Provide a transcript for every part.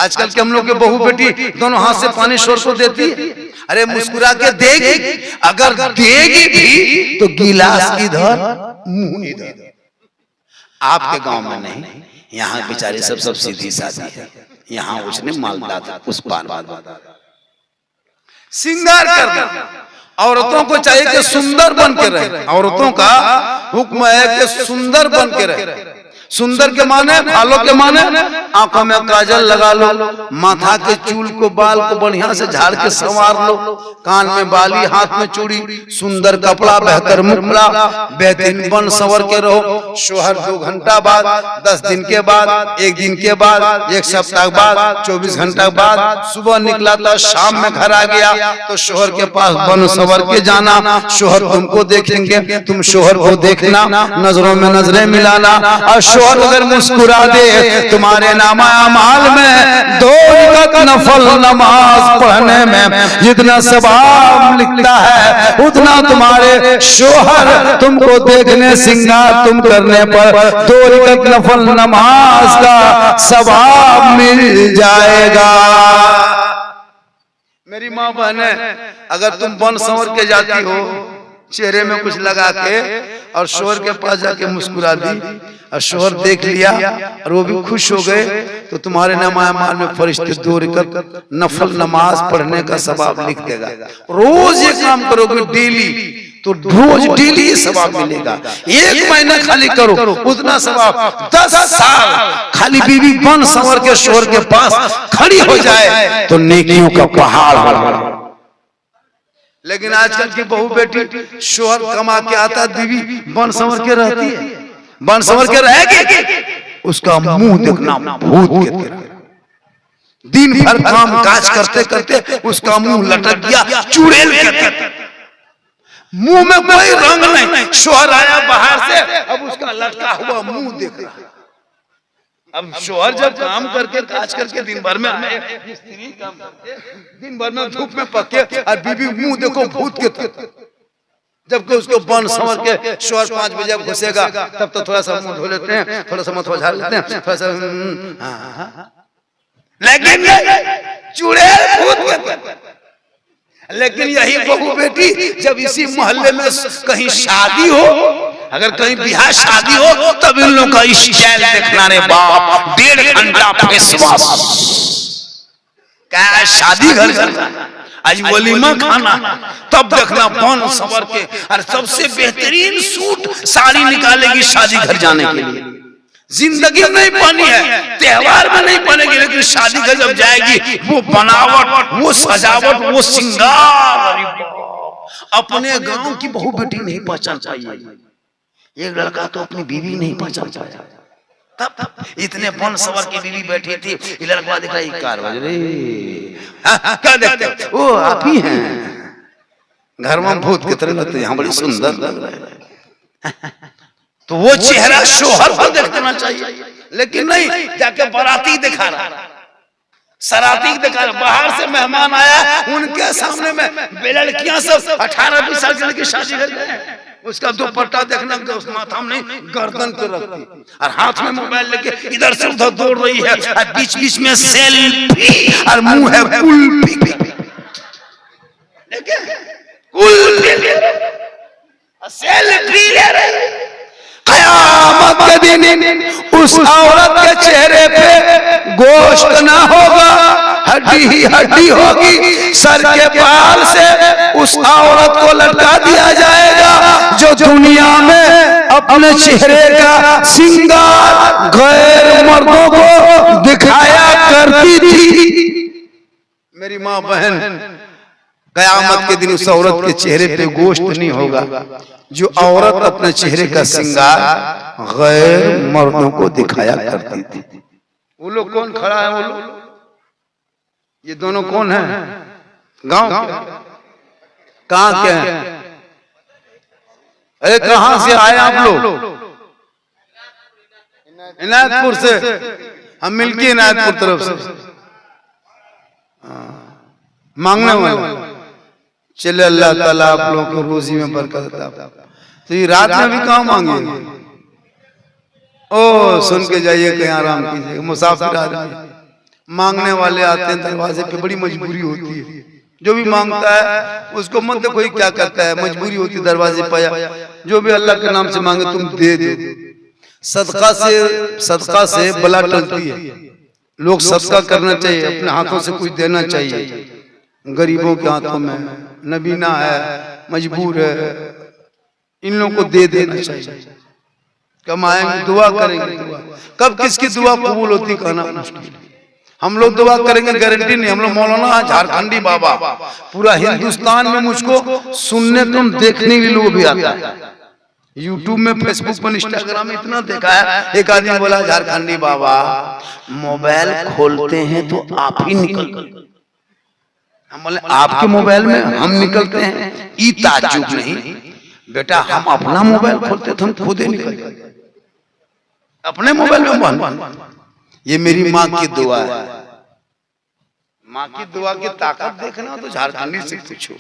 आजकल के हम लोग के बहू बेटी दोनों हाथ से पानी शोर को देती है। अरे मुस्कुरा के देगी, अगर देगी भी तो गिलास इधर मुंह इधर। आपके गांव में नहीं, यहाँ बेचारे सब सीधी सादी है। यहाँ उसने मालदा था, उस पान सिंगार करना। औरतों को चाहिए कि सुंदर बन के रहे। औरतों का हुक्म है कि सुंदर बन के रहे। सुंदर के माने, भालो के माने, आंखों में काजल लगा लो, माथा के चूल को बाल को बढ़िया से झाड़ के संवार लो, कान में बाली, हाथ में चूड़ी, सुंदर कपड़ा, बेहतर मुखड़ा, बेहतरीन बन संवर के रहो। शोहर 2 घंटा बाद, 10 दिन के बाद, 1 दिन के बाद, 1 सप्ताह बाद, 24 घंटा बाद, सुबह निकला था शाम में घर आ गया तो शोहर के पास बन संवर के जाना। शोहर तुमको देखेंगे, तुम शोहर को देखना, नजरों में नजरें मिलाना। और शोहर अगर मुस्कुरा दे तुम्हारे नामा अमाल में 2 रकात नफल नमाज पढ़ने में जितना सवाब लिखता है, उतना तुम्हारे शोहर तुमको देखने, सिंगार तुम करने पर 2 रकात नफल नमाज का सवाब मिल जाएगा। मेरी माँ बहने, अगर तुम बन संवर के जाती हो, चेहरे में कुछ लगा के और शोहर के पास जाके मुस्कुरा दी और शोहर देख लिया और वो भी खुश हो गए, तो तुम्हारे नामाल में फरिश्ते 2 रकात नफल नमाज पढ़ने का सवाब लिख देगा। रोज ये काम करोगे डेली, तो रोज डेली सवाब मिलेगा। 1 महीना खाली करो, उतना सवाब। 10 साल खाली बीवी बन संवर के शोहर के पास खड़ी हो जाए तो नेकियों का पहाड़ हो। लेकिन आजकल की बहू बेटी शोहर कमा के आता, बीवी बन संवर के रहती है, बन संवर के रहेगी, उसका मुंह देखना भूत के तरह। दिन भर काम काज करते करते उसका मुंह लटक गया चुड़ैल के तरह, मुंह में कोई रंग नहीं। शोहर आया बाहर से, अब उसका लटका हुआ मुंह देख रहा है। अब शोहर जब काम करके काज करके दिन भर में स्त्री काम करके दिन भर में धूप में पके और बीबी मुंह देखो भूत के तरह। जबकि उसको बन संवर के शोहर 5 बजे घुसेगा, तब तो थोड़ा सा मुंह धो लेते हैं, थोड़ा सा मथवा झाड़ लेते हैं, थोड़ा सा लेकिन चुड़ैल भूत के तरह। लेकिन यही बहू बेटी जब इसी मोहल्ले में कहीं शादी हो, अगर कहीं बिहार शादी हो, तब इन लोगों का स्टाइल देखना रे बाप, 1.5 घंटा फेस वॉश, क्या शादी घर जाना, आज वलीमा खाना, तब देखना बन संवर के और सबसे बेहतरीन सूट साड़ी निकालेगी शादी घर जाने के लिए। जिंदगी में नहीं पहनी है, त्योहार में नहीं पहनेगी, लेकिन शादी घर जब जाएगी वो बनावट, वो सजावट, वो सिंगार अपने गांव की बहू बेटी नहीं पहचान पाई। एक लड़का तो अपनी बीवी नहीं पहचान पाया। तब इतने बन संवर की बीवी बैठी थी, ये लड़का दिख रहा है 4 बजे, क्या देखते हो? वो आप ही हैं, घर में भूत की तरह लगते, यहाँ बड़ी सुंदर लग रहे हैं। तो वो चेहरा शोहर को देखना चाहिए, लेकिन नहीं, जाके बाराती दिखा रहा, सराती दिखा रहा। बाहर से मेहमान आया, उनके सामने में लड़कियां सब 18-20 साल की लड़की शादी कर गए, उसका दुपट्टा देखना, उस माथा में नहीं, गर्दन पे रखती और हाथ में मोबाइल लेके इधर से उधर दौड़ रही है, और बीच बीच में सेल्फी और मुंह है कुल्फी, सेल्फी ले रही। क़यामत के दिन उस औरत के चेहरे पे गोश्त ना होगा, हड्डी ही हड्डी होगी। सर के बाल से उस औरत को लटका दिया जाएगा जो दुनिया में अपने चेहरे का सिंगार गैर मर्दों को दिखाया करती थी। मेरी माँ बहन, क़यामत के दिन उस औरत के चेहरे पे गोश्त नहीं होगा जो औरत अपने चेहरे का सिंगार गैर मर्दों को दिखाया करती थी। वो लोग कौन खड़ा है? वो लोग, ये दोनों कौन है? गांव के? कहाँ के हैं? अरे कहाँ से आए आप लोग? इनायतपुर से। हम मिलके इनायतपुर तरफ से मांगने वाले। चले अल्लाह ताला आप लोगों को रोजी में बरकत अता। तो ये रात में भी कहाँ मांगेंगे? ओ सुन के जाइए, कहीं आराम कीजिए, मुसाफिर आदमी मांगने वाले आते हैं दरवाजे पे, बड़ी मजबूरी होती है। जो भी मांगता है उसको मत देखो कोई क्या करता है, मजबूरी होती है दरवाजे पाया। जो भी अल्लाह के नाम से मांगे तुम दे दो। सदका से बला टलती है। लोग सदका करना चाहिए, अपने हाथों से कुछ देना चाहिए गरीबों के हाथों में। नबीना है, मजबूर है, इन लोगों को दे देना चाहिए। कमाएंगे, दुआ करेंगे, दुआ कब किसकी दुआ कबूल होती कहना मुश्किल। हम लोग दुआ करेंगे गारंटी नहीं। हम लोग मौलाना झारखंडी बाबा, पूरा हिंदुस्तान में मुझको सुनने तुम देखने के लोग भी आता है। यूट्यूब में, फेसबुक में, इंस्टाग्राम में इतना देखा है। एक आदमी बोला झारखंडी बाबा मोबाइल खोलते हैं तो आप ही निकल। हम बोले आपके मोबाइल में हम निकलते हैं? ई ताज्जुब नहीं बेटा, हम अपना मोबाइल खोलते तो हम खुद ही निकलते अपने मोबाइल में बंद। ये मेरी माँ की दुआ है। माँ की दुआ की ताकत देखना हो तो झारखंडी से पूछो।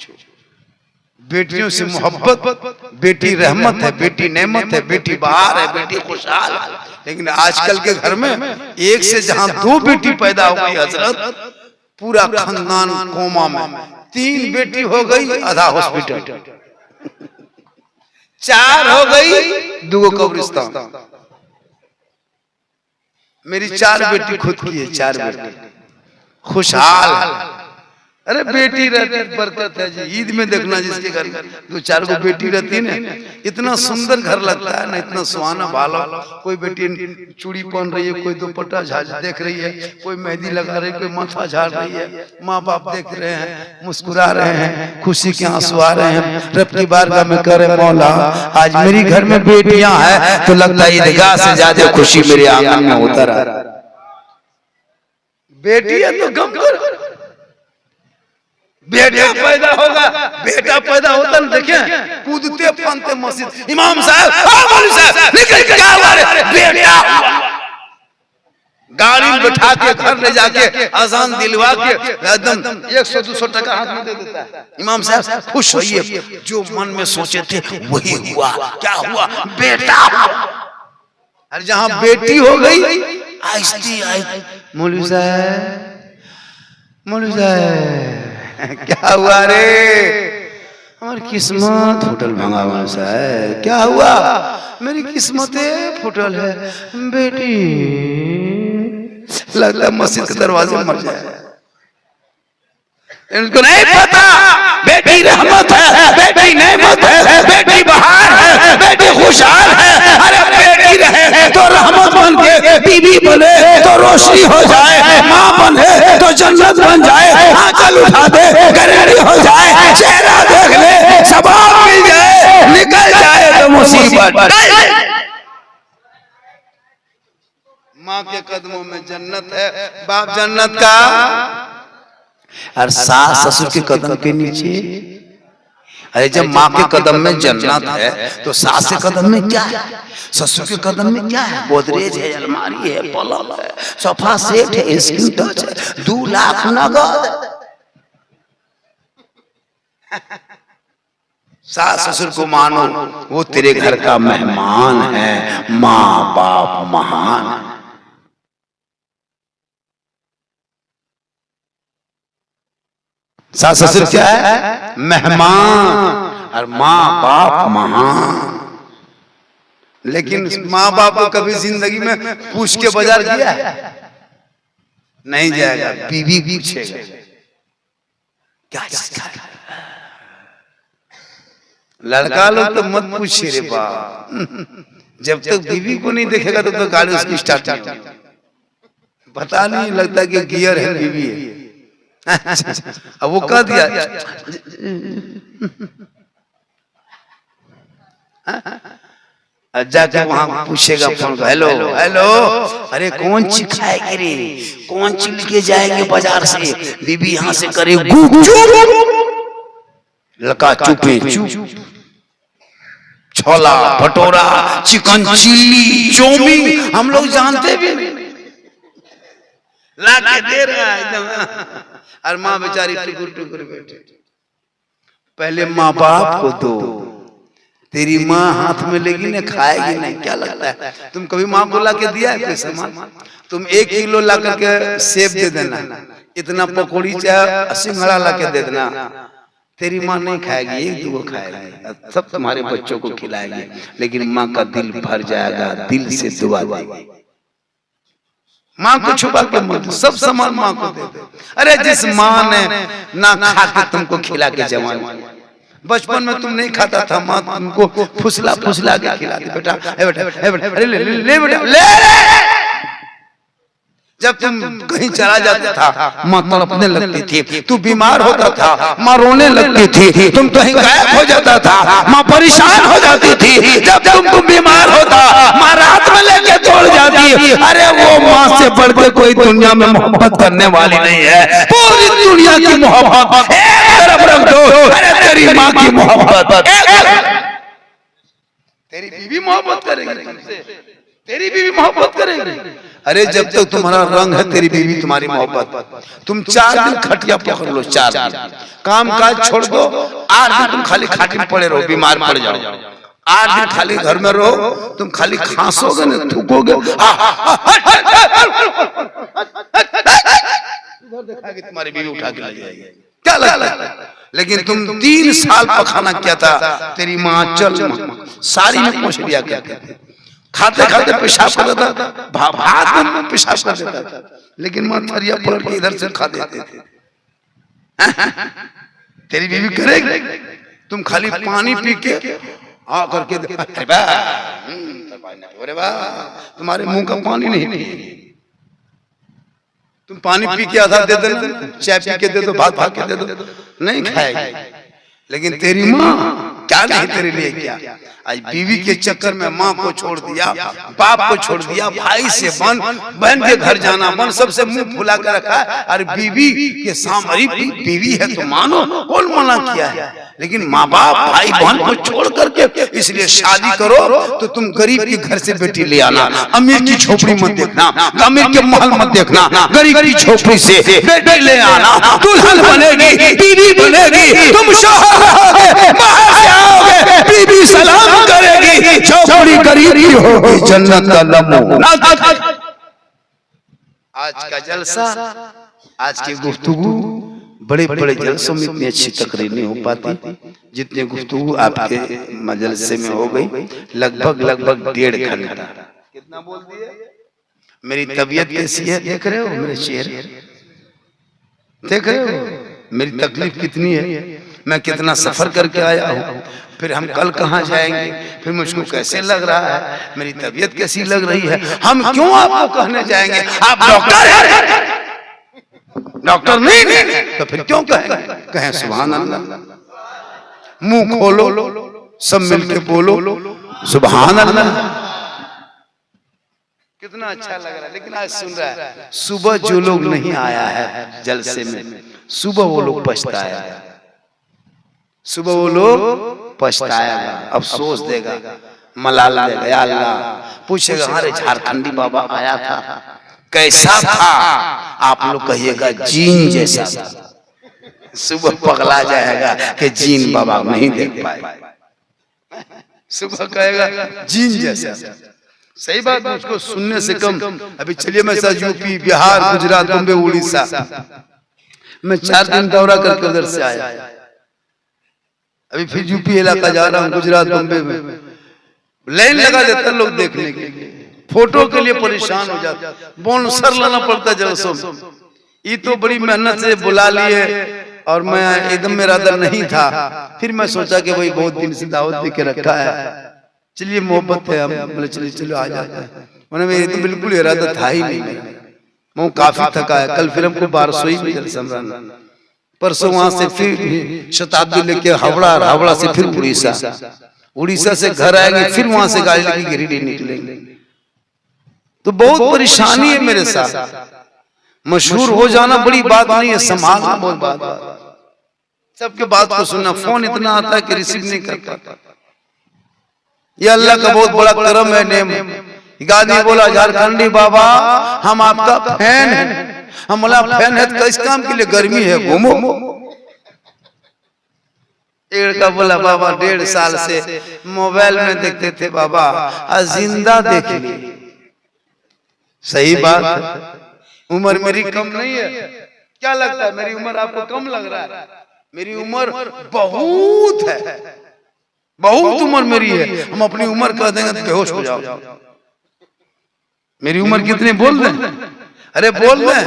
बेटियों से मोहब्बत, बेटी रहमत है, बेटी नेमत है, बेटी बहार है, बेटी खुशहाल है। लेकिन आजकल के घर में एक से जहां 2 बेटी पैदा हो गई हजरत, पूरा खानदान कोमा में। 3 बेटी हो गई आधा हॉस्पिटल, 4 हो गई 2 कब्रिस्तान। मेरी 4 बेटी खुद की है, 4 बेटी खुशहाल। अरे बेटी रहती बरकत है जी। ईद में देखना जिसके घर 2-4 को बेटी रहती है ना, इतना सुंदर घर लगता है ना, इतना सुहाना भाला। कोई बेटी चूड़ी पहन रही है, कोई दुपट्टा देख रही है, कोई मेहंदी लगा रही है, कोई माथा झाड़ रही है। माँ बाप देख रहे हैं, मुस्कुरा रहे हैं, खुशी के आंसू आ रहे हैं। रब की बारगाह में करे मौला आज मेरी घर में बेटियां हैं तो लगता है ईदगाह से ज्यादा खुशी मेरे आंगन में होता रहा। बेटी है तो गम करो, बेटा पैदा होगा, बेटा पैदा होता ना देखे कूदते फानते मस्जिद। इमाम साहब, मौलवी साहब निकल के क्या हुआ रे? बेटा हुआ। गाड़ी में बैठा के घर ले जाके अजान दिलवा के एकदम 100-200 टका हाथ में दे देता है। इमाम साहब खुश होइए, जो मन में सोचे थे वही हुआ। क्या हुआ? बेटा हुआ। और जहां बेटी हो गई आहिस्ते आहिस्ते, मौलवी साहब, मौलवी साहब क्या हुआ रे? हमारी किस्मत फुटल भंगा सा है। क्या हुआ? मेरी किस्मत फुटल है। बेटी लगता मस्जिद के दरवाजे मर जाए। इनको नहीं पता बेटी रहमत है, बेटी नेमत है, बेटी बहार है, बेटी खुशहाल है। अरे बेटी रहे तो रहमत बन के, बीवी बने तो रोशनी हो जाए, माँ बने तो जन्नत बन जाए, आंचल उठा दे गारंटी हो जाए, चेहरा देख ले सवाब मिल जाए, निकल जाए तो मुसीबत। माँ के कदमों में जन्नत है, बाप जन्नत का, और सास ससुर के कदम के नीचे। अरे जब माँ के कदम में जन्नत है तो सास के कदम में क्या है? ससुर के कदम में क्या है? गोदरेज है, अलमारी है, पलंग है, सोफा सेट है, स्क्रीन टच है, 2 लाख नगद। सास ससुर को मानो वो तेरे घर का मेहमान है। माँ बाप महान। सास ससुर क्या है? मेहमान, और माँ बाप महान। लेकिन माँ बाप को कभी जिंदगी में पूछ के बाजार गया है? नहीं जाएगा, बीवी पूछेगा क्या चीज। लड़का लोग तो मत पूछिए रे बाप, जब तक बीवी को नहीं देखेगा तब तक गाड़ी उसकी स्टार्ट पता नहीं लगता कि गियर है बीवी है। अब वो कह दिया जाके वहां पूछेगा फोन, हेलो हेलो, अरे कौन चीज खाएगी रे, कौन चीज लेके जाएंगे बाजार से? बीबी यहाँ से करे लड़का चुपे चुप, छोला भटोरा, चिकन चिल्ली, चौमिन हम लोग जानते भी नहीं, ला के दे रहा है एकदम। और माँ बेचारी टुकुर टुकुर बैठे। पहले माँ बाप को दो, तेरी माँ हाथ में लेगी ना, खाएगी नहीं। क्या लगता है तुम कभी माँ को ला के दिया है कोई सामान? तुम 1 किलो ला करके सेब दे देना, इतना पकौड़ी चाहे सिंघड़ा ला के दे देना, तेरी माँ नहीं खाएगी, 1-2 खाएगी, सब तुम्हारे बच्चों को खिलाएगी, लेकिन माँ का दिल भर जाएगा, दिल से दुआ देगी। माँ को छुपा के मत, सब सामान माँ को दे दे। अरे जिस माँ ने ना खा के तुमको खिला के जवान, बचपन में तुम नहीं खाता था, माँ तुमको फुसला फुसला के खिलाती, बेटा अरे ले बेटा ले। जब तुम कहीं चला जाता था माँ तड़पने लगती थी, तू बीमार होता था माँ रोने लगती थी, तुम कहीं गायब हो जाता था माँ परेशान हो जाती थी, जब तुम बीमार होता माँ रात में लेके छोड़ जाती। अरे वो माँ से बढ़ के कोई दुनिया में मोहब्बत करने वाली नहीं है। पूरी दुनिया की मोहब्बत एक तरफ रख दो, अरे तेरी माँ की मोहब्बत, तेरी बीवी मोहब्बत करेगी तुमसे, तेरी बीवी मोहब्बत करेगी। अरे जब तक तुम्हारा रंग है तेरी बीवी तुम्हारी मोहब्बत। तुम 4 दिन खटिया पकड़ लो, 4 दिन काम काज छोड़ दो, 8 दिन तुम खाली खाटी में पड़े रहो, बीमार पड़ जाओ, 8 दिन खाली घर में रहो, तुम खाली खांसोगे ना, थूकोगे, तुम्हारी बीवी उठा के ले जाएगी। क्या लगता? लेकिन तुम 3 साल पखाना किया था, तेरी माँ चल सारी में पोंछ लिया करते थे, खाते खाते पेशाब कर देता था, भात में पेशाब कर देता था, लेकिन माँ थरिया पलट के इधर से खा देते थे। तेरी बीवी करेगी? तुम खाली पानी पी के आ करके, अरे वाह तुम्हारे मुंह का पानी नहीं पिए, तुम पानी पी के आधा दे देना, चाय पी के दे दो, भात खा के दे दो, नहीं खाएगी। लेकिन तेरी माँ क्या नहीं तेरे लिए क्या। आज बीवी के चक्कर में माँ को छोड़ दिया, बाप को छोड़ दिया, भाई से बन, बहन के घर जाना बन, सबसे मुंह फुला कर रखा है। अरे बीवी के सामने बीवी है तो मानो, कौन मना किया है, लेकिन माँ बाप भाई बहन को छोड़ करके इसलिए शादी करो तो तुम गरीब के घर से बेटी ले आना, अमीर की झोपड़ी मत देखना, अमीर के महल मत देखना, गरीब की झोपड़ी से बेटी ले आना, दुल्हन बनेगी, बीवी बनेगी, तुम शौहर रहोगे, बाहर से आओगे, बीवी सलाम करेगी, झोपड़ी गरीबी होगी, जन्नत का नमूना। आज का जलसा, आज की गुफ्तगू, बड़े बड़े जलसों में इतनी अच्छी तकरीर नहीं हो पाती जितनी गुफ्तगू आपके मजलसे में हो गई। लगभग 1.5 घंटा। कितना बोल दिए? मेरी तबीयत कैसी है देख रहे हो, मेरे चेहरे देख रहे हो, मेरी तकलीफ कितनी है, मैं कितना सफर करके आया हूँ, फिर हम कल कहाँ जाएंगे, फिर मुझको कैसे लग रहा है, मेरी तबीयत कैसी लग रही है। हम क्यों आपको कहने जाएंगे आप डॉक्टर हैं? डॉक्टर नहीं तो फिर क्यों कहेंगे? कहें सुभान अल्लाह, मुंह खोलो, सब मिलके बोलो सुभान अल्लाह। कितना अच्छा लग रहा है। लेकिन आज सुन रहा है, सुबह जो लोग नहीं आया है जलसे में, सुबह वो लोग पछताया, सुबह वो लोग पछताएगा, अफसोस देगा, मलाला देगा, या अल्लाह पूछेगा हमारे झारखंडी बाबा आया था कैसा था, आप लोग कहिएगा जीन जैसा था। सुबह पगला जाएगा कि जीन बाबा नहीं देख पाए, सुबह कहेगा जीन जैसा। सही बात, मुझको सुनने से कम। अभी चलिए मैं सर यूपी, बिहार, गुजरात, बम्बे, उड़ीसा, मैं 4 दिन दौरा करके उधर से आया, अभी फिर यूपी इलाका जा रहा हूँ, गुजरात, बम्बे में लाइन लगा देते लोग देखने के लिए, फोटो के लिए परेशान हो जाते, बोनसर लाना पड़ता जलसों में। ये तो बड़ी मेहनत से बुला लिए और मैं एकदम मेरा दर नहीं था, फिर मैं सोचा कि भाई बहुत दिन से दावत दे के रखा है, चलिए मोहब्बत है, हम बोले चलिए चलो आ जाता है। मैंने मेरी तो बिल्कुल इरादा था ही नहीं, मैं काफी थका है। कल फिर हमको बारसोई में जलसा, परसों वहां से फिर शताब्दी लेके हावड़ा, हावड़ा से फिर उड़ीसा, उड़ीसा से घर आएंगे, फिर वहां से गाड़ी लेके गिरिडीह निकलेंगे। तो बहुत परेशानी है मेरे साथ। मशहूर हो जाना बड़ी बात नहीं है, संभालना बहुत बात। सबके बात को सुनना, फोन इतना आता है कि रिसीव नहीं कर पाता। ये अल्लाह का बहुत बड़ा करम है, नेम। गादी बोला झारखंडी बाबा हम आपका फैन है। हम बोला फैन है तो किस काम के लिए? गर्मी है, घूमो। एक लड़का बोला बाबा 1.5 साल से मोबाइल में देखते थे बाबा, आज जिंदा देख ली। सही बात है, उम्र मेरी कम नहीं है। क्या लगता है मेरी उम्र आपको कम लग रहा है? मेरी उम्र बहुत है, बहुत उम्र मेरी है। हम अपनी उम्र कह देंगे तो बेहोश हो जाओ। मेरी उम्र कितनी बोल रहे? अरे बोल रहे,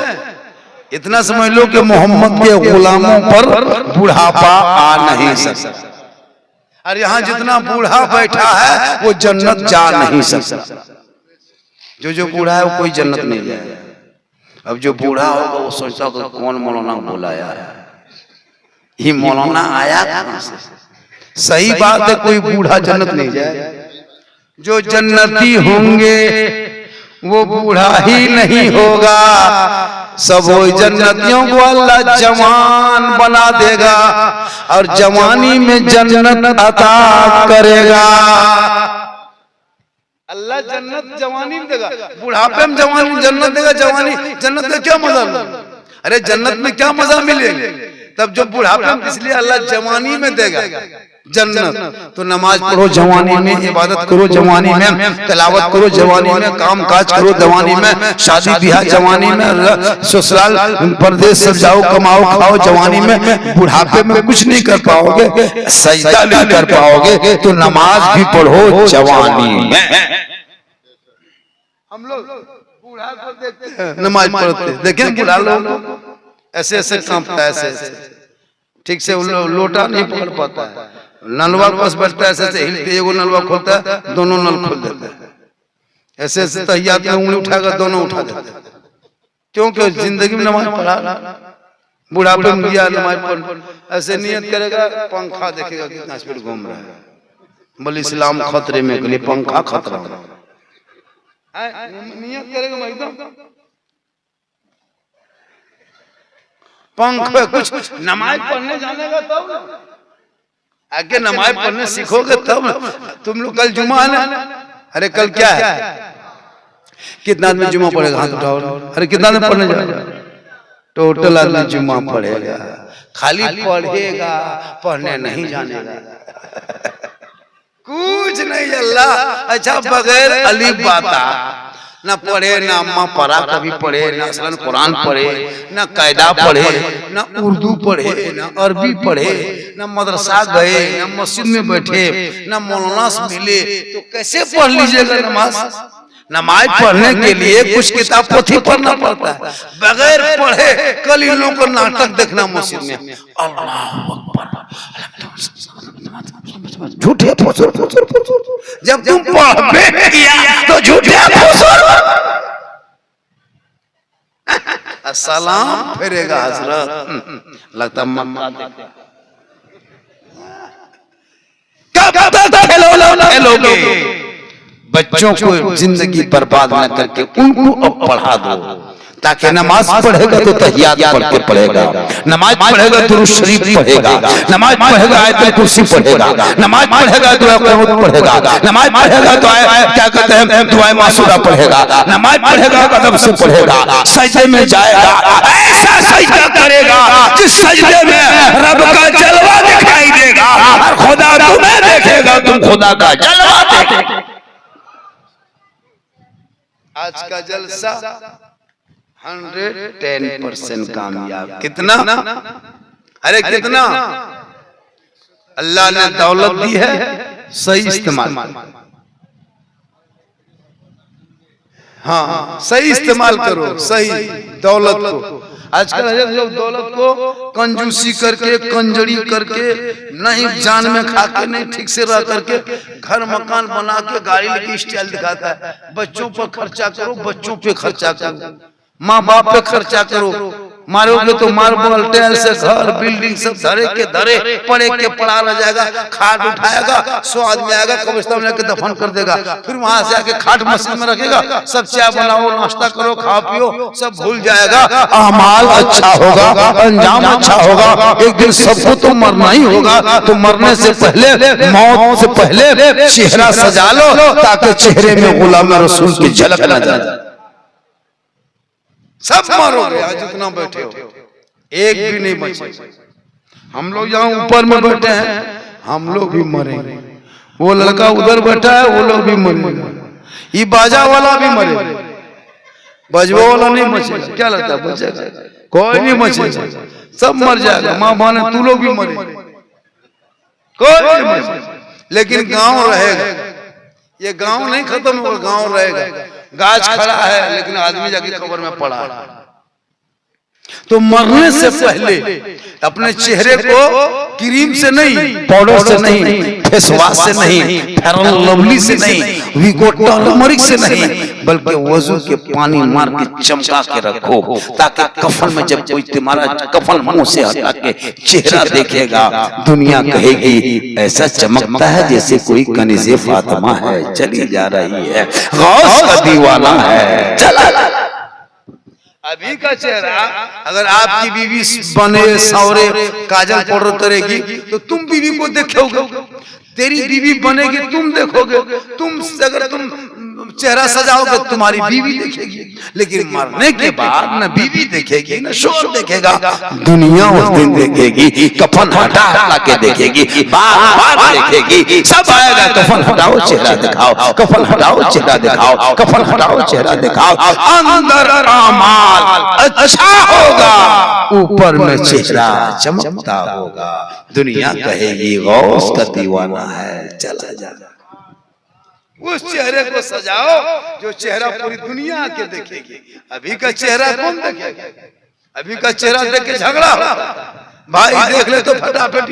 इतना समझ लो कि मोहम्मद के गुलामों पर बुढ़ापा आ नहीं सकता। और यहाँ जितना बूढ़ा बैठा है वो जन्नत जा नहीं सकता। जो बूढ़ा है वो कोई जन्नत नहीं जाएगा। अब जो बूढ़ा होगा वो सोचता होगा कौन मौलाना बुलाया है, ये मौलाना आया कहां से? सही बात है, कोई बूढ़ा जन्नत नहीं जाएगा। जो जन्नती होंगे वो बूढ़ा ही नहीं होगा। सब वो जन्नतियों को अल्लाह जवान बना देगा और जवानी में जन्नत अता करेगा। अल्लाह जन्नत जवानी में देगा, बुढ़ापे में जवानी जन्नत देगा। जवानी जन्नत का क्या मजा? अरे जन्नत में क्या मजा मिलेगा? तब जो बुढ़ापे में, इसलिए अल्लाह जवानी में देगा जन्नत। तो नमाज पढ़ो जवानी में, इबादत करो जवानी में, तिलावत करो जवानी में, काम काज करो जवानी में, शादी ब्याह जवानी में, ससुराल परदेश सब जाओ, कमाओ खाओ जवानी में। बुढ़ापे में कुछ नहीं कर पाओगे, सजदा नहीं कर पाओगे, तो नमाज भी पढ़ो जवानी में। हम लोग बूढ़ा को देखते हैं नमाज पढ़ते, देखें बूढ़ा लोग ऐसे ऐसे कांपता है, ऐसे ठीक से लोटा नहीं पकड़ पाता है, नलवा पास बैठता है, ऐसे ऐसे हिलते, एगो नलवा खोलता है दोनों नल खोल देता है, ऐसे ऐसे तहियात में उंगली उठाकर दोनों उठा देता है। क्योंकि जिंदगी में नमाज पढ़ा, बुढ़ापे में गया नमाज पढ़, ऐसे नियत करेगा, पंखा देखेगा कितना स्पीड घूम रहा है, बोले इस्लाम खतरे में, के लिए पंखा खतरा। नियत करेगा एकदम पंख कुछ नमाज पढ़ने जाने का तब आगे नमाज पढ़ने सीखोगे तब। तुम लोग कल जुमा है ना? अरे कल क्या है? कितना आदमी जुमा पढ़ेगा? हाथ उठाओ। अरे कितना आदमी पढ़ने जाएगा? टोटल आदमी जुमा पढ़ेगा। खाली पढ़ेगा, पढ़ने नहीं जानेगा। कुछ नहीं अल्लाह। अच्छा बगैर अलीफ बाता ना पढ़े, ना अम्मा पढ़ा कभी पढ़े, ना असलन कुरान पढ़े, ना कायदा पढ़े, ना उर्दू पढ़े, ना अरबी पढ़े, ना मदरसा गए, ना मस्जिद में बैठे, ना मौलाना से मिले, तो कैसे पढ़ लीजिएगा नमाज? नमाज पढ़ने के लिए कुछ किताब पोथी पढ़ना पड़ता है। बगैर पढ़े कल इन लोगों को नाटक देखना मस्जिद में, अल्लाह अकबर, झूठे फुसुर फुसुर फुसुर। जब तुम पढ़बे किया तो झूठे फुसुर। सलाम फेरेगा हजरत, लगता मक्का कब तक खेलोगे? बच्चों को जिंदगी बर्बाद न करके उनको अब पढ़ा दो, ताकि नमाज पढ़ेगा तो तहियात पढ़ के पढ़ेगा, नमाज पढ़ेगा दुरूद शरीफ पढ़ेगा, नमाज पढ़ेगा आयतुल कुर्सी पढ़ेगा, नमाज पढ़ेगा दुआ कुनूत पढ़ेगा, नमाज पढ़ेगा तो क्या कहते हैं दुआ मासूरा पढ़ेगा, नमाज पढ़ेगा अदब से पढ़ेगा, सजदे में जाएगा, ऐसा सजदा करेगा जिस सजदे में रब का जलवा दिखाई देगा और खुदा तुम्हें देखेगा, तुम खुदा का जलवा देखेगा। आज का जलसा 110% कामयाब। कितना? अरे कितना? अल्लाह ने दौलत दी है, सही इस्तेमाल। हाँ सही इस्तेमाल करो, सही दौलत को। आजकल लोग दौलत को कंजूसी करके, कंजड़ी करके, नहीं जान में खा के, नहीं ठीक से रह करके, घर मकान बना के, गाड़ी लेके स्टाइल दिखाता है। बच्चों पर खर्चा करो, बच्चों पे खर्चा करो, माँ बाप पे खर्चा करो, मारोगे तो मार्बल टाइल से घर बिल्डिंग सब धरे के धरे पड़े के पड़ा रह जाएगा। खाट उठाएगा, 100 आदमी आएगा, कब्रिस्तान में लेके दफन कर देगा, फिर वहां से आके खाट मशीन में रखेगा, सब चाय बनाओ, नाश्ता करो, खाओ पियो, सब भूल जाएगा। अमाल अच्छा होगा, अंजाम अच्छा होगा, एक दिन सबको तो मरना ही होगा, तो मरने से पहले, मौत से पहले चेहरा सजा लो, ताकि चेहरे में गुलाम रसूल की झलक न जाए। सब मारोगे आज जितना बैठे हो, एक भी नहीं बचे। हम लोग यहाँ ऊपर में बैठे हैं, हम लोग भी मरेंगे। वो लड़का उधर बैठा है, वो लोग भी मरेगा। ये बाजा वाला भी मरेगा, बजवा वाला नहीं मचेगा। क्या लगता है बचेगा? कोई नहीं मचेगा, सब मर जाएगा। माँ बहने तू लोग भी मरे, कोई नहीं मचेगा। लेकिन गांव रहेगा, ये गांव नहीं खत्म होगा, गांव रहेगा। गाछ खड़ा है लेकिन आदमी जाके कब्र में पड़ा है। तो मरने से पहले अपने चेहरे को क्रीम से नहीं, पाउडर से नहीं, फेस वॉश से नहीं, फेयर एंड लवली से नहीं, विको टर्मरिक से नहीं, बल्कि वजू के पानी मार के चमका के रखो, ताकि कफन में जब कोई तुम्हारा कफन मुंह से हटा के चेहरा देखेगा, दुनिया कहेगी ऐसा चमकता है जैसे कोई कनीज़े फातिमा है, चली जा रही है, गौस का दीवाना है, चला। अभी का चेहरा अगर आपकी बीवी बने सौरे काजल पाउडर करेगी तो तुम बीवी को देखोगे, तेरी बीवी बनेगी तुम देखोगे। तुम अगर तुम चेहरा सजाओगे तुम्हारी बीवी देखेगी, लेकिन मरने के बाद न बीवी देखेगी न शोर देखेगा, दुनिया उस दिन देखेगी। कफन हटा हटा के देखेगी, बार बार देखेगी, सब आएगा कफन हटाओ चेहरा दिखाओ, कफन हटाओ चेहरा दिखाओ, कफन हटाओ चेहरा दिखाओ। अंदर अमाल अच्छा होगा, ऊपर में चेहरा चमकता होगा, दुनिया कहेगी गौस का दीवाना है, चला जा। उस चेहरे को सजाओ जो चेहरा पूरी दुनिया के देखेगी। अभी का चेहरा कौन देखेगा? अभी का चेहरा देख के झगड़ा हो, भाई देख ले तो फटाफट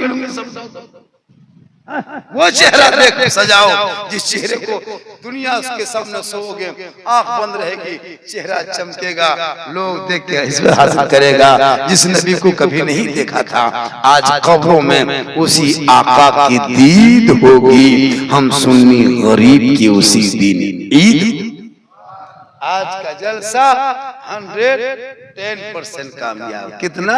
वो चेहरा देख सजाओ जिस चेहरे को दुनिया उसके सामने सोओगे, आंख बंद रहेगी, चेहरा चमकेगा, लोग देख के इसमें हासिल करेगा। जिस नबी को कभी नहीं देखा था, आज कब्रों में उसी आका की दीद होगी। हम सुन्नी गरीब की उसी दिन ईद। आज का जलसा 110% कामयाब। कितना?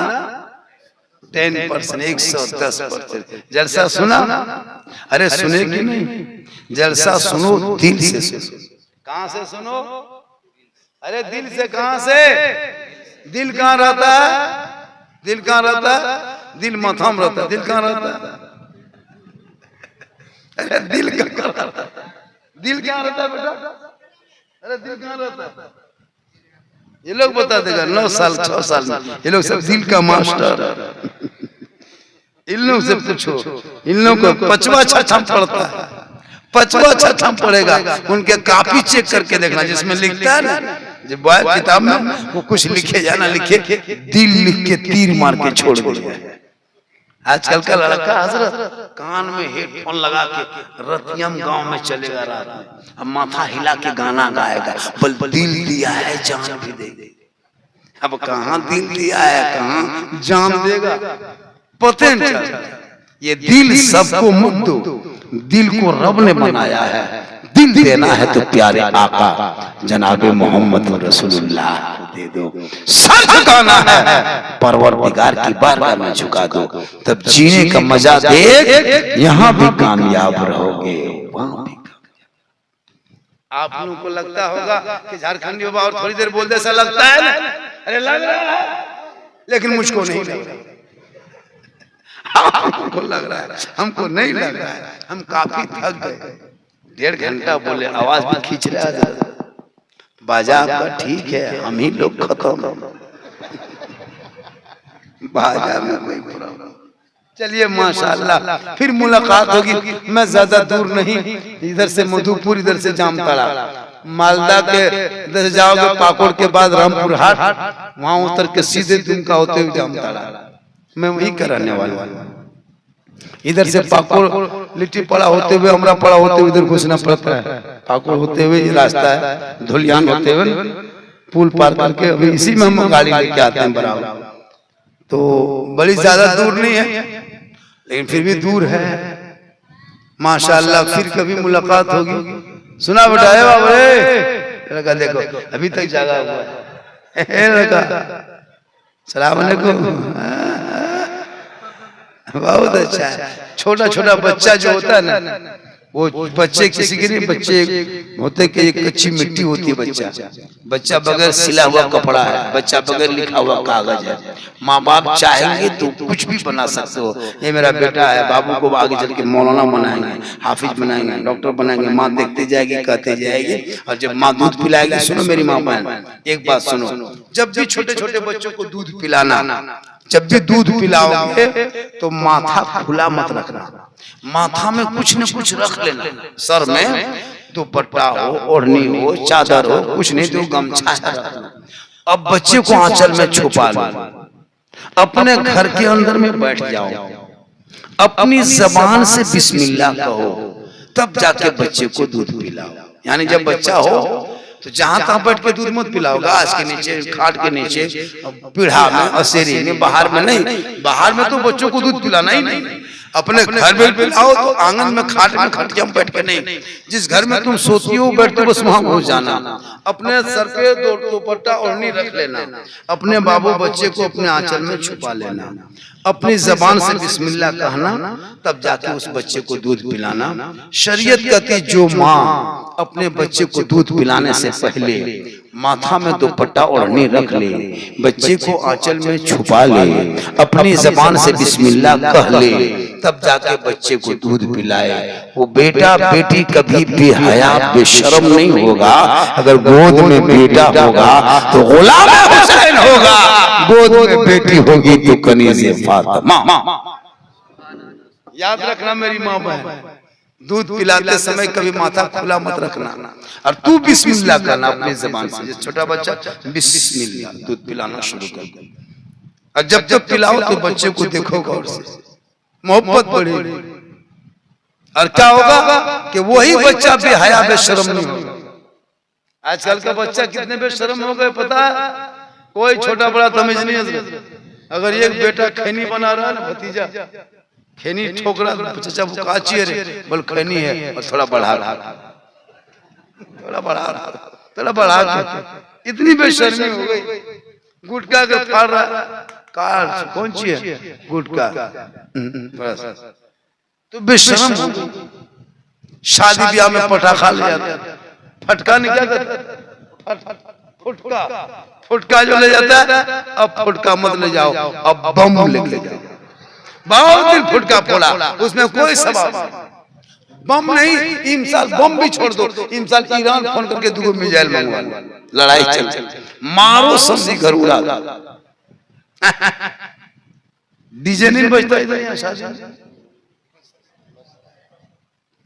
10%, 110% जलसा सुना? अरे सुने कि नहीं? जलसा सुनो दिल से सुनो। कहां से सुनो? अरे दिल से। कहां से? दिल कहां रहता है? दिल कहां रहता है? दिल माथा में रहता है। दिल कहां रहता है? अरे दिल कहां रहता है? दिल कहां रहता है बेटा? अरे दिल कहां रहता है? ये लोग बता देगा 9 साल 6 साल में, ये लोग सब दिल का मास्टर है। इन लोग से पूछो, इन लोगों को 5वां छठम पढ़ता है, 5वां छठम पढ़ेगा, उनके कॉपी चेक करके देखना जिसमें लिखता है ना, जब किताब में वो कुछ लिखे जाना लिखे, दिल लिख के तीर मार के छोड़ दिया। आजकल का लड़का हजरत कान में हेडफोन लगा के रतियम गांव में चलेगा रात में, अब माथा हिला के गाना गाएगा, बल दिल दिया है जान भी दे। अब कहाँ दिल दिया है, कहाँ जान देगा, पता नहीं चलता। ये दिल सबको मुक्त दो, दिल को रब ने बनाया है। दिल देना है तो प्यारे आका जनाबे मोहम्मद रसूलुल्लाह दे दो। सर झुकाना है परवरदिगार की बारगाह में झुका दो, तब जीने का मजा देख यहाँ भी कामयाब रहोगे, वहां भी। आप लोगों को लगता होगा कि झारखंडी बाबा और थोड़ी देर बोल दे ऐसा लगता है ना? अरे लग रहा है, लेकिन मुझको नहीं लग रहा। हमको लग रहा है, हमको नहीं लग रहा है। हम काफी थक गए, 1.5 घंटा बोले, आवाज भी खींच रहा है। बाजा आपका ठीक है, हम ही लोग खत्म, बाजा में कोई प्रॉब्लम। चलिए माशाल्लाह, फिर मुलाकात होगी। मैं ज्यादा दूर नहीं, इधर से मधुपुर, इधर से जामताड़ा, मालदा के इधर से जाओगे पाकुड़ के बाद रामपुर हाट, वहां उतर के सीधे दुमका होते हुए जामताड़ा। मैं वही का रहने वाला हूं। इधर से पाकुड़ लिट्टी पड़ा होते हुए, हमरा पड़ा होते हुए इधर घुसना पड़ता है। पाकुड़ होते हुए ये रास्ता है, धुलियान होते हुए पुल पार करके अभी इसी में हम गाड़ी लेके आते हैं बराबर। तो बड़ी ज्यादा दूर नहीं है, लेकिन फिर भी दूर है। माशाल्लाह, फिर कभी मुलाकात होगी। सुना बेटा है बाबू रे, लड़का देखो अभी तक जागा हुआ है। लड़का सलाम अलैकुम, बहुत अच्छा है। छोटा छोटा बच्चा जो होता है ना, वो बच्चे किसी के नहीं, बच्चे होते कि एक कच्ची मिट्टी होती है बच्चा, बच्चा बगैर सिला हुआ कपड़ा है, बच्चा बगैर लिखा हुआ कागज है। माँ बाप चाहेंगे तो कुछ भी बना सकते हो। ये मेरा बेटा है, बाबू को आगे चल के मौलाना बनाएंगे, हाफिज बनाएंगे, डॉक्टर बनाएंगे। माँ देखते जाएगी, कहते जाएगी, और जब माँ दूध पिलाएगी, सुनो मेरी माँ बहन एक बात सुनो, जब भी छोटे छोटे बच्चों को दूध पिलाना, जब भी दूध पिलाओगे तो माथा खुला मत रखना, माथा में कुछ न कुछ रख लेना, सर में दुपट्टा हो, ओढ़नी हो, चादर हो, कुछ नहीं तो गमछा रखना। अब बच्चे को आंचल में छुपा लो, अपने घर के अंदर में बैठ जाओ, अपनी जबान से बिस्मिल्लाह कहो, तब जाके बच्चे को दूध पिलाओ। यानी जब बच्चा हो तो जहां तहां बैठ के दूध मत पिलाओ, घास के नीचे, खाट के नीचे, पीढ़ा में, असेरी में, बाहर में नहीं। बाहर में तो बच्चों को दूध पिलाना ही नहीं, अपने घर में पिलाओ तो आंगन में, खाट में, खटिया में बैठ के नहीं। जिस घर में तुम सोती हो बैठते बस वहां हो जाना, अपने सर पे दुपट्टा ओढ़नी रख लेना, अपने बाबू बच्चे को अपने आंचल में छुपा लेना, अपनी जबान से बिस्मिल्लाह कहना, तब जाके उस बच्चे को दूध पिलाना। शरीयत कहती जो माँ अपने बच्चे को दूध पिलाने से पहले माथा में दुपट्टा ओढ़नी रख ले, बच्चे को आंचल में छुपा ले, अपनी जबान से बिस्मिल्लाह कह ले, तब जाके बच्चे को दूध पिलाए, वो बेटा बेटी कभी बेहया बेशर्म नहीं होगा। अगर गोद में बेटा होगा तो गुलाम हुसैन होगा, गोद में बेटी होगी तो कनीज़े फातिमा। याद रखना मेरी माँ बहन, दूध पिलाते समय कभी माथा खुला मत रखना, और तू बिस्मिल्लाह करना अपनी जबान से। छोटा बच्चा बिस्मिल्लाह दूध पिलाना शुरू कर दे, और जब जब पिलाओ तो बच्चे को देखो गौर से, मोहब्बत बढ़ेगी, और क्या होगा कि वही बच्चा बेहया बेशर्म नहीं होगा। आजकल का बच्चा कितने बेशर्म हो गए पता है, कोई छोटा बड़ा तमीज नहीं है। अगर एक बेटा खैनी बना रहा है ना, भतीजा खैनी ठोक रहा, चाचा वो काची है रे, बोल खैनी है, और थोड़ा बढ़ा रहा, थोड़ा बढ़ा रहा, थोड़ा बढ़ा के, इतनी बेशर्मी हो गई। गुटखा के फाड़ रहा, कार कौन सी है, गुटखा, बस तो बेशर्म हो गई। शादी ब्याह में पटाखा ले जाता, फटका नहीं क्या करता, फुटका, फुटका जो ले जाता है, अब फुटका मत ले जाओ, अब बम लेके जाओ। बहुत दिन फुटका फोड़ा, उसमें कोई सवाल बम नहीं, इमसाल बम भी छोड़ दो, इमसाल ईरान फोन करके दुगो मिसाइल मंगवा लो, लड़ाई चल मारो समझी घर उड़ा। डीजे नहीं बजता इधर यहाँ शादी,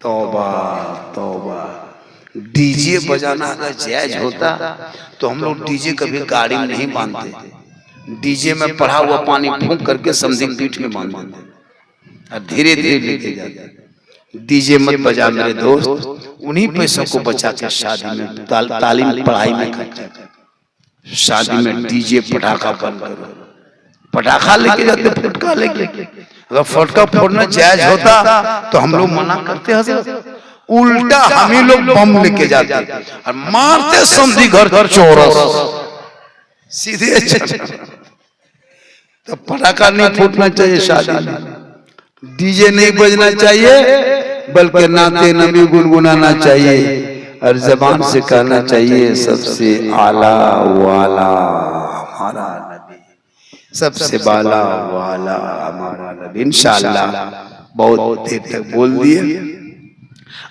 तौबा तौबा। डीजे बजाना अगर जायज होता तो हम लोग डीजे कभी गाड़ी में नहीं बांधते, डीजे में पड़ा हुआ पानी फूंक करके समझी पीठ में बांध देते, और धीरे धीरे लेके जाते। डीजे मत बजा मेरे दोस्त, उन्हीं पैसों को बचा के शादी में, तालीम पढ़ाई में खर्चा, शादी में डीजे पटाखा बंद करो। पटाखा लेके जाते, फुटका लेके, अगर फुटका फोड़ना जायज होता तो हम लोग मना करते हजरत, उल्टा हम ही लोग बम लेके जाते और मारते समझी घर घर चौरस सीधे। तो पटाखा नहीं फूटना चाहिए शादी में, डीजे नहीं बजना चाहिए, बल्कि नाते नबी गुनगुनाना चाहिए, और जबान से कहना चाहिए सबसे आला वाला हमारा नबी, सबसे बाला वाला हमारा नबी। इंशाअल्लाह बहुत देर तक बोल दिए,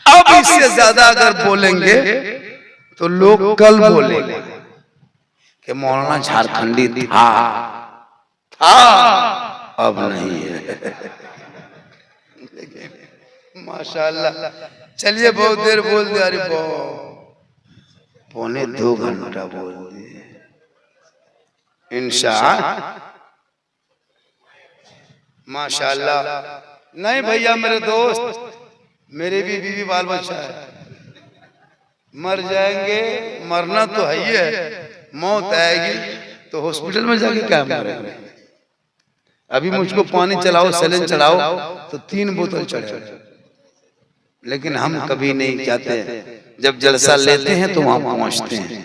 अब इससे ज्यादा अगर बोलेंगे तो लोग कल बोलेंगे कि मौलाना झारखंडी था, अब नहीं है। माशाअल्लाह, चलिए बहुत देर बोल दिया, अरे पौने 2 घंटा बोल दिए इंशाअल्लाह। माशाअल्लाह। नहीं भैया मेरे दोस्त, मेरे भी बीवी बाल बच्चा है, मर जाएंगे, मरना तो है ही है, मौत आएगी तो हॉस्पिटल में जाके क्या मरेंगे। अभी मुझको पानी चलाओ, सैलेन चढ़ाओ तो 3 बोतल चढ़े, लेकिन हम कभी नहीं जाते, जब जलसा लेते हैं तो वहां पहुंचते हैं।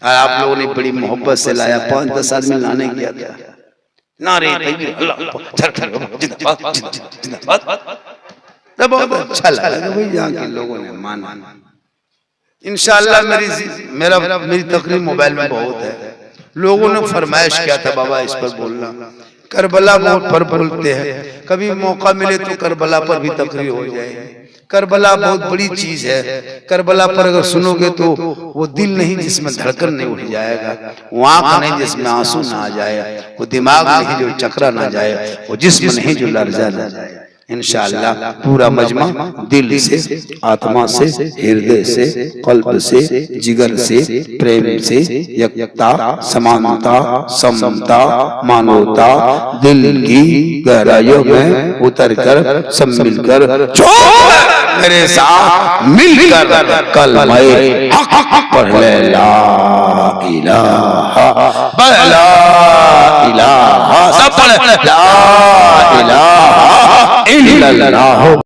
और आप लोगों ने बड़ी मोहब्बत से लाया, 5-10 आदमी लाने गया था, नारे तो बहुत अच्छा लगा भाई यहाँ के लोगों ने माना। इंशाअल्लाह मेरी तकरीर मोबाइल में बहुत है। लोगों ने फरमाइश किया था बाबा इस पर बोलना, करबला पर बोलते हैं, कभी मौका मिले तो करबला पर भी तकरीर हो जाए। करबला बहुत बड़ी चीज है। करबला पर अगर सुनोगे तो वो दिल नहीं जिसमें धड़कन नहीं उठ जाएगा, वो आंख नहीं जिसमें आंसू ना आ जाए, वो दिमाग नहीं जो चकरा ना जाए, वो जिस्म नहीं जो लर्जा ना जाए। इंशाअल्लाह पूरा मजमा दिल से, आत्मा से, हृदय से, कल्ब से, जिगर से, प्रेम से, एकता, समानता, समता, मानवता दिल की गहराइयों में उतर कर सब मिलकर मेरे साथ मिलकर कलमा हक पढ़ ले, ला इलाहा सब पढ़, ला इलाहा इल्लल्लाह।